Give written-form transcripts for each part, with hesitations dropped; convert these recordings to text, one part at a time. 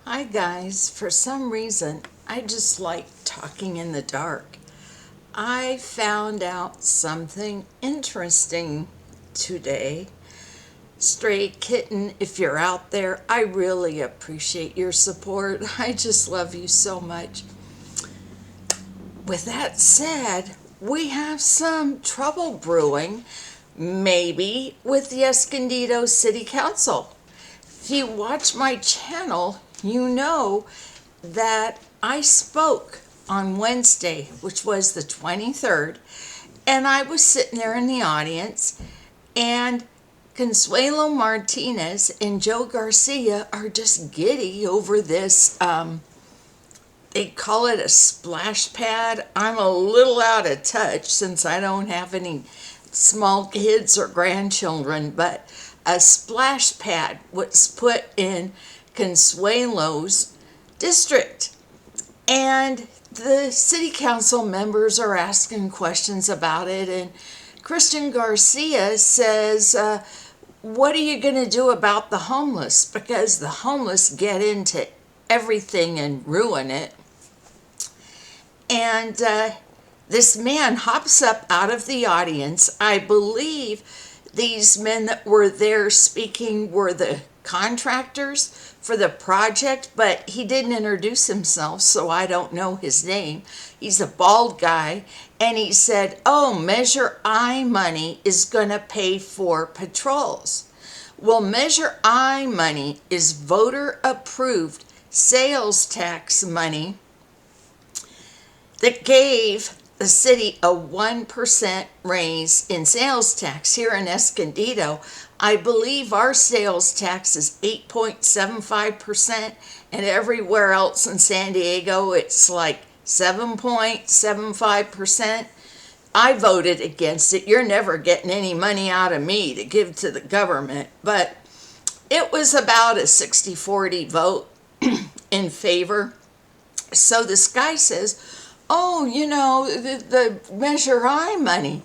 Hi guys, for some reason I just like talking in the dark. I found out something interesting today. Stray Kitten, if you're out there, I really appreciate your support. I just love you so much. With that said, we have some trouble brewing, maybe with the Escondido City Council. If you watch my channel, you know that I spoke on Wednesday, which was the 23rd, and I was sitting there in the audience, and Consuelo Martinez and Joe Garcia are just giddy over this. They call it a splash pad. I'm a little out of touch since I don't have any small kids or grandchildren, but a splash pad was put in Consuelo's district. And the city council members are asking questions about it. And Christian Garcia says, what are you going to do about the homeless? Because the homeless get into everything and ruin it. And this man hops up out of the audience. I believe these men that were there speaking were the contractors for the project, but he didn't introduce himself, so I don't know his name. He's a bald guy, and he said, oh, Measure I money is going to pay for patrols. Well, Measure I money is voter approved sales tax money that gave the city a 1% raise in sales tax. Here in Escondido, I believe our sales tax is 8.75%, and everywhere else in San Diego it's like 7.75%. I voted against it. You're never getting any money out of me to give to the government, but it was about a 60-40 vote in favor. So this guy says, oh, the Measure I money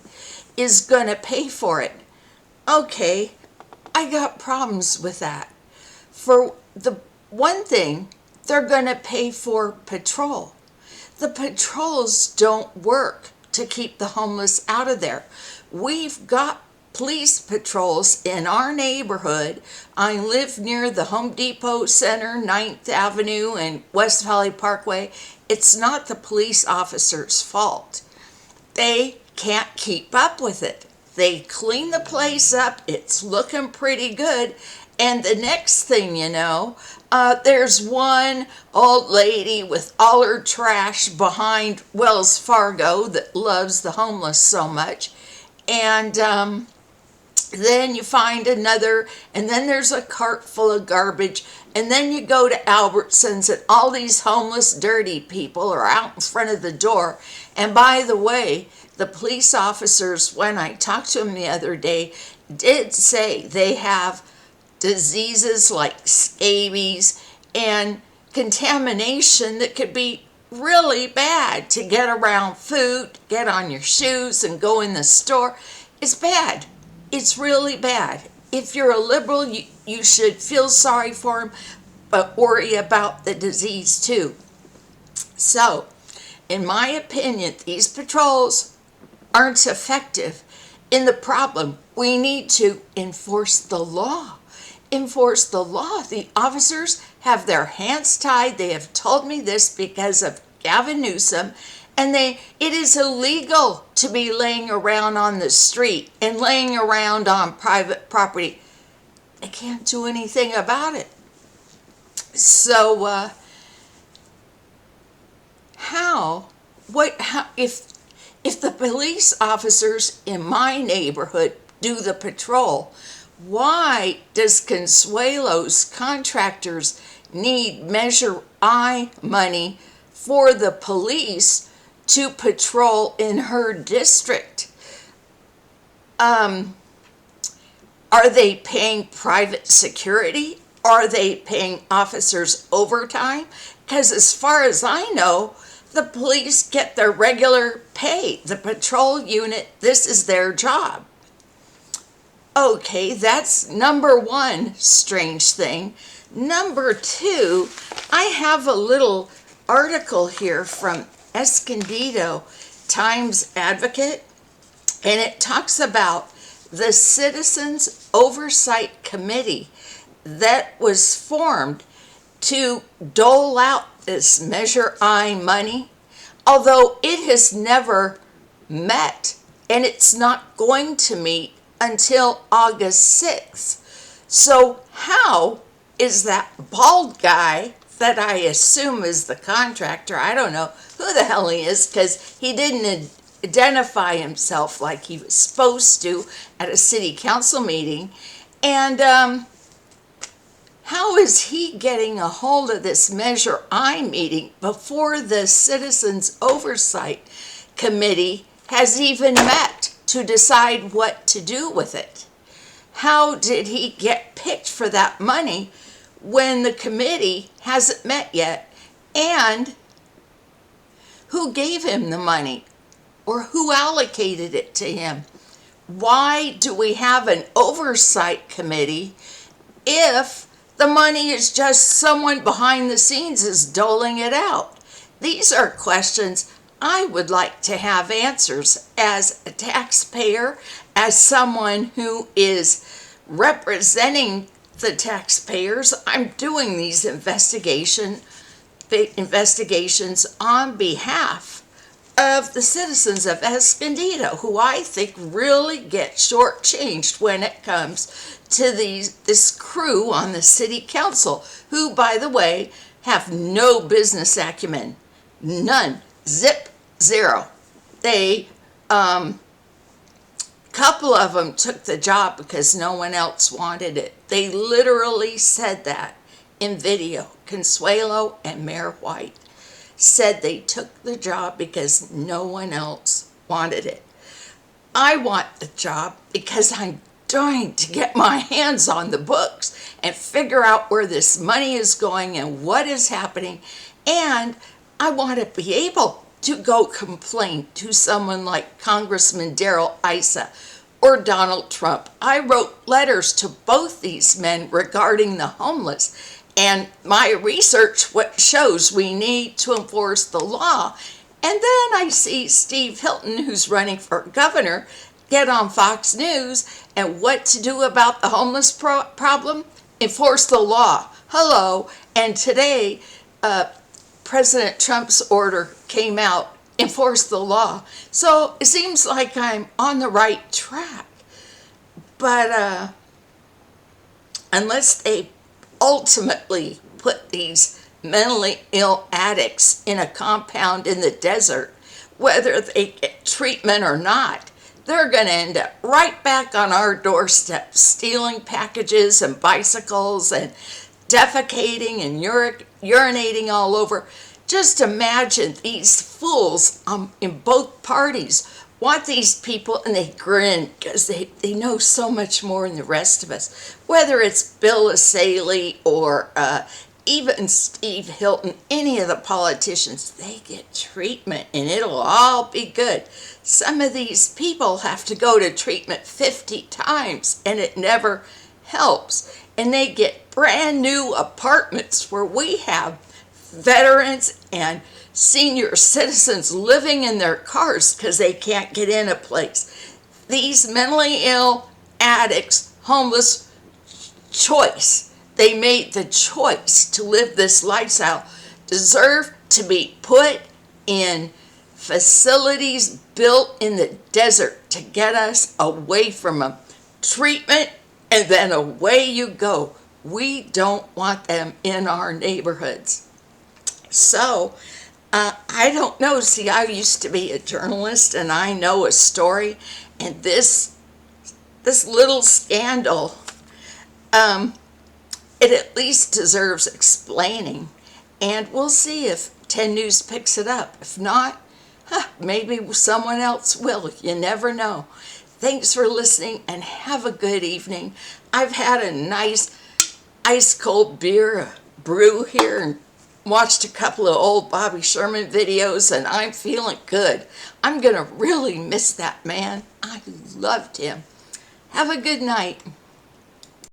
is going to pay for it. Okay, I got problems with that. For the one thing, they're going to pay for patrol. The patrols don't work to keep the homeless out of there. We've got police patrols in our neighborhood. I live near the Home Depot Center, 9th Avenue and West Valley Parkway. It's not the police officers' fault. They can't keep up with it. They clean the place up. It's looking pretty good. And the next thing you know, there's one old lady with all her trash behind Wells Fargo that loves the homeless so much. And then you find another, and then there's a cart full of garbage, and then you go to Albertsons and all these homeless dirty people are out in front of the door. And by the way, the police officers, when I talked to them the other day, did say they have diseases like scabies and contamination that could be really bad. To get around food, get on your shoes and go in the store, it's bad. It's really bad. If you're a liberal, you should feel sorry for them, but worry about the disease too. So, in my opinion, these patrols aren't effective in the problem. We need to enforce the law. Enforce the law. The officers have their hands tied. They have told me this because of Gavin Newsom. And it is illegal to be laying around on the street and laying around on private property. They can't do anything about it. So, if the police officers in my neighborhood do the patrol, why does Consuelo's contractors need Measure I money for the police to patrol in her district? Are they paying private security? Are they paying officers overtime? Because as far as I know, the police get their regular pay. The patrol unit, this is their job. Okay, that's number one strange thing. Number two, I have a little article here from Escondido Times Advocate, and it talks about the Citizens Oversight Committee that was formed to dole out this Measure I money, although it has never met and it's not going to meet until August 6th. So how is that bald guy that I assume is the contractor, I don't know who the hell he is because he didn't identify himself like he was supposed to at a city council meeting, and how is he getting a hold of this Measure I meeting before the Citizens Oversight Committee has even met to decide what to do with it? How did he get picked for that money when the committee hasn't met yet? And who gave him the money or who allocated it to him? Why do we have an oversight committee if the money is just someone behind the scenes is doling it out? These are questions I would like to have answers as a taxpayer, as someone who is representing the taxpayers. I'm doing these investigations on behalf of the citizens of Escondido, who I think really get shortchanged when it comes to this crew on the city council, who, by the way, have no business acumen. None. Zip. Zero. They, couple of them took the job because no one else wanted it. They literally said that in video. Consuelo and Mayor White said they took the job because no one else wanted it. I want the job because I'm dying to get my hands on the books and figure out where this money is going and what is happening. And I want to be able to go complain to someone like Congressman Darrell Issa or Donald Trump. I wrote letters to both these men regarding the homeless, and my research what shows we need to enforce the law. And then I see Steve Hilton, who's running for governor, get on Fox News, and what to do about the homeless problem? Enforce the law. Hello. And today, President Trump's order came out, enforce the law. So it seems like I'm on the right track. But unless they ultimately put these mentally ill addicts in a compound in the desert, whether they get treatment or not, they're going to end up right back on our doorstep, stealing packages and bicycles and defecating and urinating all over. Just imagine these fools in both parties want these people, and they grin because they know so much more than the rest of us. Whether it's Bill Asaley or even Steve Hilton, any of the politicians, they get treatment and it'll all be good. Some of these people have to go to treatment 50 times and it never helps. And they get brand new apartments where we have veterans and senior citizens living in their cars because they can't get in a place. These mentally ill addicts, homeless, choice. They made the choice to live this lifestyle, deserve to be put in facilities built in the desert to get us away from them. Treatment, and then away you go. We don't want them in our neighborhoods. So, I don't know. See, I used to be a journalist, and I know a story, and this little scandal, it at least deserves explaining, and we'll see if 10 News picks it up. If not, maybe someone else will. You never know. Thanks for listening, and have a good evening. I've had a nice ice-cold beer brew here and watched a couple of old Bobby Sherman videos, and I'm feeling good. I'm going to really miss that man. I loved him. Have a good night.